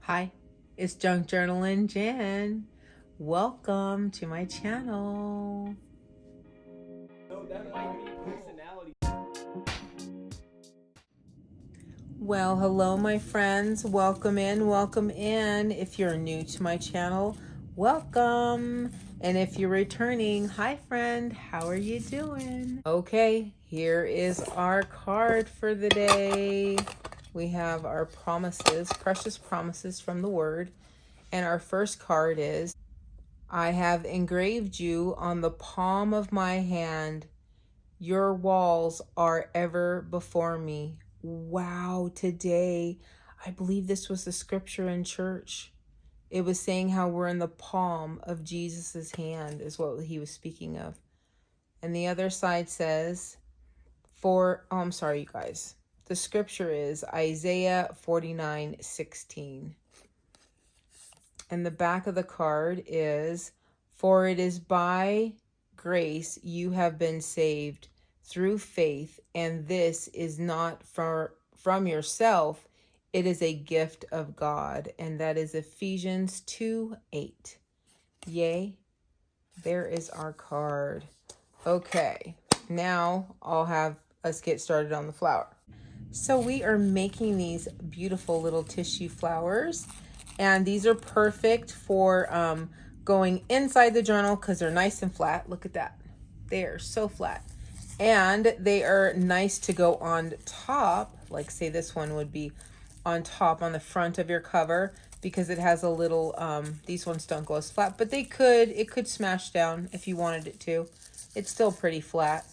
Hi, it's Junk Journalin' Jen. Welcome to my channel. No, that might be personality. Well, hello, my friends. Welcome in, welcome in. If you're new to my channel, welcome. And if you're returning, hi, friend. How are you doing? Okay, here is our card for the day. We have our promises, precious promises from the Word. And our first card is, I have engraved you on the palm of my hand. Your walls are ever before me. Wow, today, I believe this was the scripture in church. It was saying how we're in the palm of Jesus's hand, is what he was speaking of. And the other side says, I'm sorry, you guys. The scripture is Isaiah 49:16. And the back of the card is, for it is by grace you have been saved through faith, and this is not from yourself, it is a gift of God. And that is Ephesians 2:8. Yay, there is our card. Okay, now I'll have us get started on the flower. So we are making these beautiful little tissue flowers, and these are perfect for going inside the journal because they're nice and flat. Look at that. They are so flat. And they are nice to go on top, like say this one would be on top on the front of your cover, because it has a little, these ones don't go as flat, but it could smash down if you wanted it to. It's still pretty flat.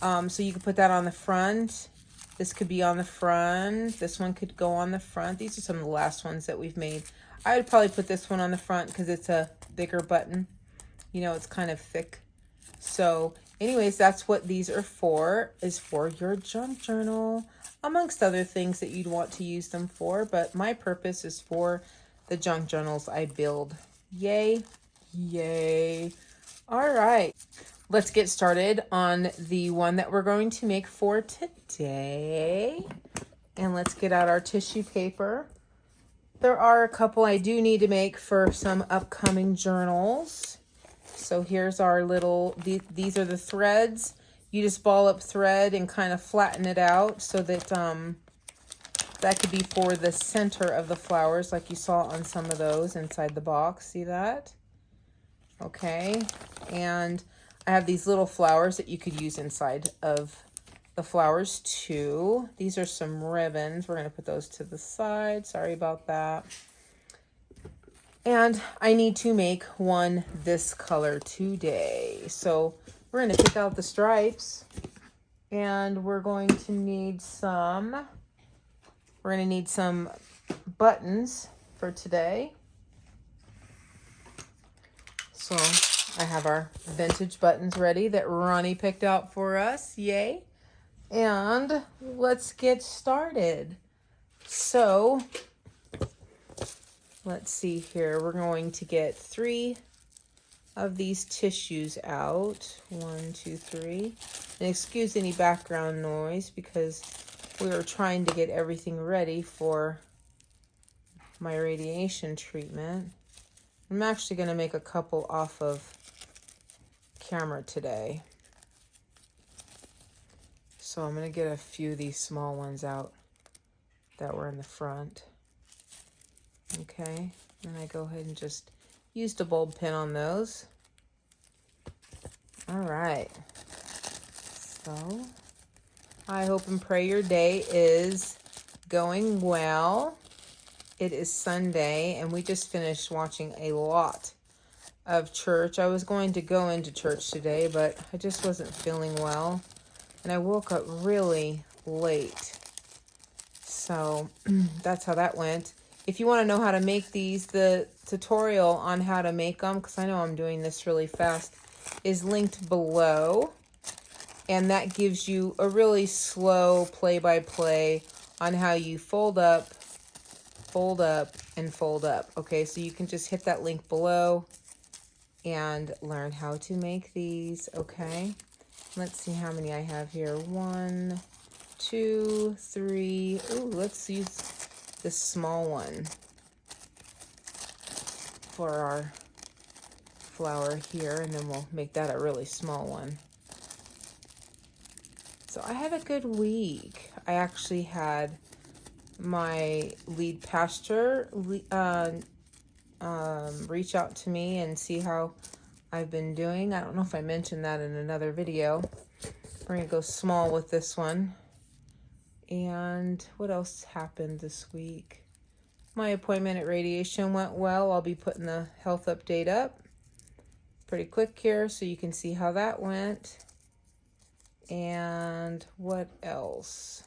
So you could put that on the front. This could be on the front. This one could go on the front. These are some of the last ones that we've made. I would probably put this one on the front because it's a bigger button. You know, it's kind of thick. So anyways, that's what these are for, is for your junk journal, amongst other things that you'd want to use them for. But my purpose is for the junk journals I build. Yay. Yay. All right. Let's get started on the one that we're going to make for today. And let's get out our tissue paper. There are a couple I do need to make for some upcoming journals. So here's our little, these are the threads. You just ball up thread and kind of flatten it out so that that could be for the center of the flowers, like you saw on some of those inside the box. See that? Okay. And I have these little flowers that you could use inside of the flowers too. These are some ribbons. We're going to put those to the side. Sorry about that. And I need to make one this color today. So we're going to pick out the stripes, and we're going to need some buttons for today. So I have our vintage buttons ready that Ronnie picked out for us. Yay. And let's get started. So let's see here. We're going to get 3 of these tissues out. 1, 2, 3. And excuse any background noise because we are trying to get everything ready for my radiation treatment. I'm actually going to make a couple off of camera today. So I'm going to get a few of these small ones out that were in the front. Okay, and I go ahead and just use the bulb pin on those. All right. So I hope and pray your day is going well. It is Sunday, and we just finished watching a lot of church. I was going to go into church today, but I just wasn't feeling well, and I woke up really late. So that's how that went. If you want to know how to make these, the tutorial on how to make them, because I know I'm doing this really fast, is linked below. And that gives you a really slow play-by-play on how you fold up, and fold up. Okay, so you can just hit that link below and learn how to make these. Okay, let's see how many I have here. 1, 2, 3. Ooh, let's use this small one. for our flower here, and then we'll make that a really small one. So I had a good week. I actually had my lead pastor reach out to me and see how I've been doing. I don't know if I mentioned that in another video. We're gonna go small with this one. And what else happened this week? My appointment at radiation went well. I'll be putting the health update up pretty quick here so you can see how that went. And what else?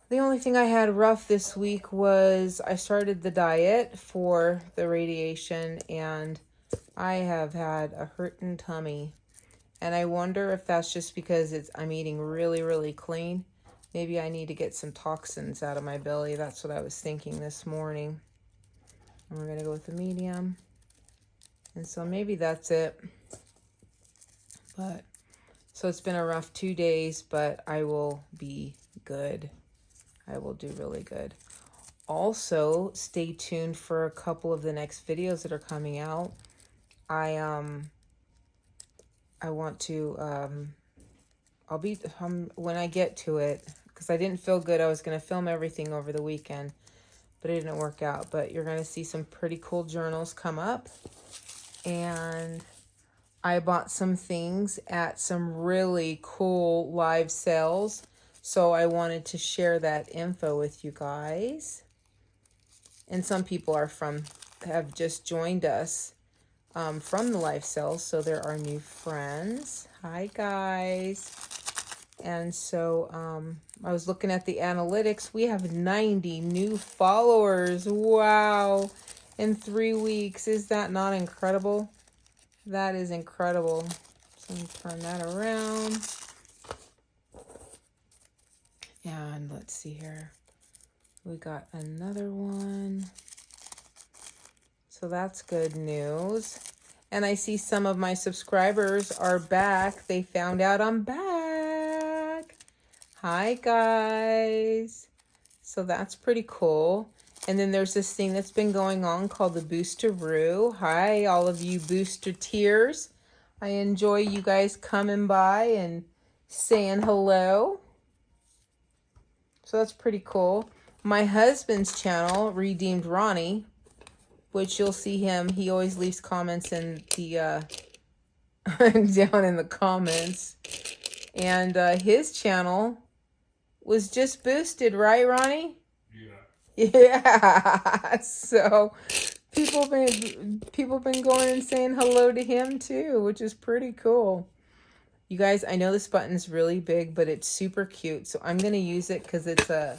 The only thing I had rough this week was I started the diet for the radiation, and I have had a hurtin' tummy. And I wonder if that's just because I'm eating really, really clean. Maybe I need to get some toxins out of my belly. That's what I was thinking this morning. And we're going to go with the medium. And so maybe that's it. But so it's been a rough 2 days, but I will be good. I will do really good. Also, stay tuned for a couple of the next videos that are coming out. I want to, I'll be, when I get to it, because I didn't feel good. I was going to film everything over the weekend, but it didn't work out. But you're going to see some pretty cool journals come up. And I bought some things at some really cool live sales. So I wanted to share that info with you guys. And some people have just joined us from the live sales. So they're our new friends. Hi, guys. And so I was looking at the analytics. We have 90 new followers. Wow. In 3 weeks. Is that not incredible? That is incredible. So let me turn that around. And let's see here. We got another one. So that's good news. And I see some of my subscribers are back. They found out I'm back. Hi, guys. So that's pretty cool. And then there's this thing that's been going on called the Boosteroo. Hi, all of you Booster-teers. I enjoy you guys coming by and saying hello. So that's pretty cool. My husband's channel, Redeemed Ronnie, which you'll see him. He always leaves comments in the down in the comments. And his channel was just boosted, right, Ronnie? Yeah. So people been going and saying hello to him too, which is pretty cool. You guys, I know this button's really big, but it's super cute. So I'm going to use it because it's a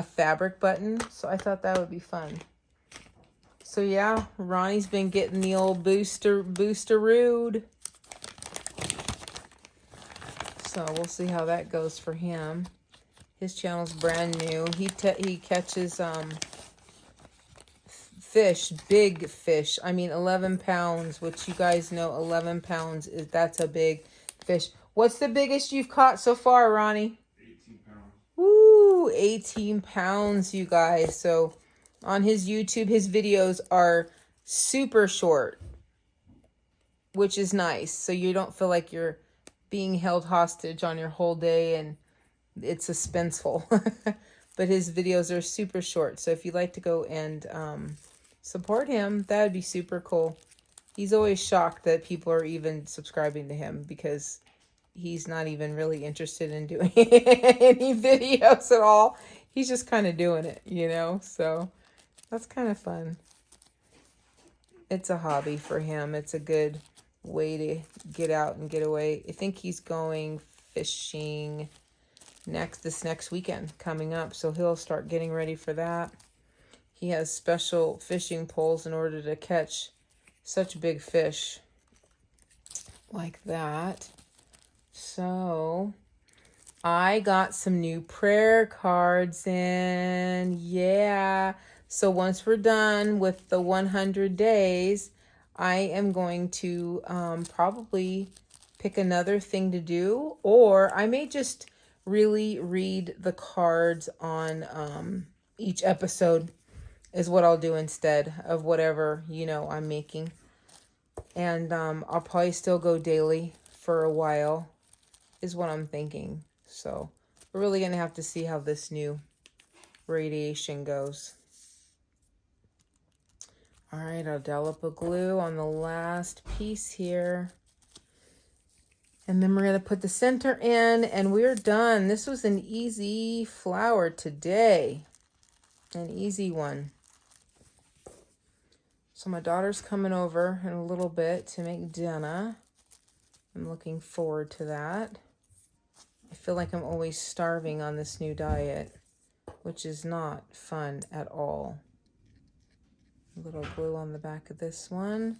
fabric button. So I thought that would be fun. So yeah, Ronnie's been getting the old boosterooed. So we'll see how that goes for him. His channel's brand new. He catches fish, big fish. I mean 11 pounds, which you guys know 11 pounds that's a big fish. What's the biggest you've caught so far, Ronnie? 18 pounds. Woo, 18 pounds, you guys. So on his YouTube, his videos are super short, which is nice. So you don't feel like you're being held hostage on your whole day and it's suspenseful. But his videos are super short. So if you'd like to go and support him, that would be super cool. He's always shocked that people are even subscribing to him because he's not even really interested in doing any videos at all. He's just kind of doing it, you know? So that's kind of fun. It's a hobby for him. It's a good way to get out and get away. I think he's going fishing this next weekend coming up. So he'll start getting ready for that. He has special fishing poles in order to catch such big fish like that. So I got some new prayer cards in. Yeah. So once we're done with the 100 days, I am going to probably pick another thing to do, or I may just really read the cards on each episode. is what I'll do instead of whatever, I'm making. And I'll probably still go daily for a while is what I'm thinking. So we're really going to have to see how this new radiation goes. All right, I'll dollop a glue on the last piece here. And then we're going to put the center in and we're done. This was an easy flower today. An easy one. So my daughter's coming over in a little bit to make dinner. I'm looking forward to that. I feel like I'm always starving on this new diet, which is not fun at all. A little glue on the back of this one.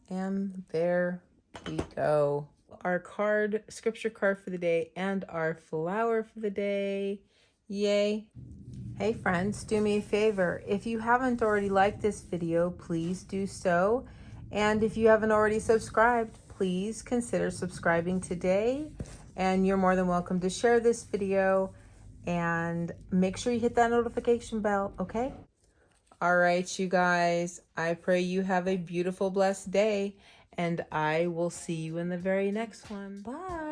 And there we go. Our card, scripture card for the day, and our flower for the day. Yay. Hey friends, do me a favor. If you haven't already liked this video, please do so. And if you haven't already subscribed, please consider subscribing today. And you're more than welcome to share this video and make sure you hit that notification bell, okay? All right, you guys, I pray you have a beautiful, blessed day, and I will see you in the very next one. Bye.